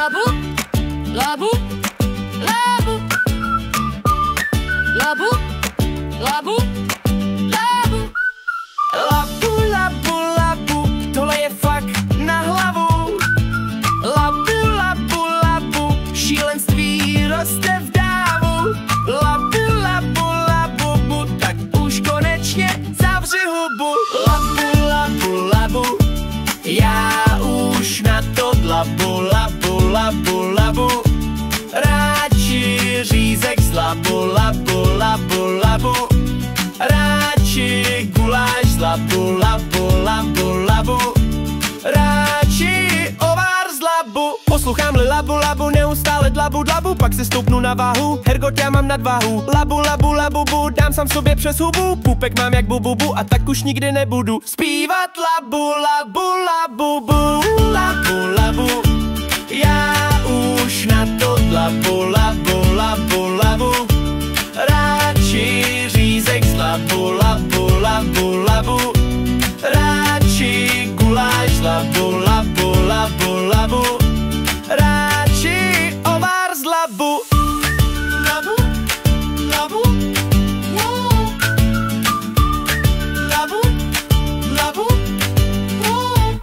Labu, labu, labu, labu, labu, labu. Labu, labu, labu, tohle je fakt na hlavu. Labu, labu, labu, šílenství roste v dávu. Labu, labu, labu, bu, tak už konečně zavři hubu. Labu, labu, labu, já už na to dlabu. Labu, labu, labu, radši řízek z labu. Labu, labu, labu, radši guláš z labu. Labu, labu, labu, radši ovar z labu. Poslouchám-li labu, labu, neustále dlabu, dlabu, pak se stoupnu na váhu, hergot, já mám nadváhu. Labu, labu, labu, bu, dám sám sobě přes hubu, půpek mám jak bububu a tak už nikdy nebudu zpívat labu, labu, labu, bu. Labu, labu, já už na to dlabu. Labu, labu, labu, radši řízek z labu. Labu, labu, labu, radši guláš z labu. Labu, labu, labu, radši ovar z labu. Labu, labu, wow. Labu, labu, wow.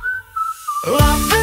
Labu.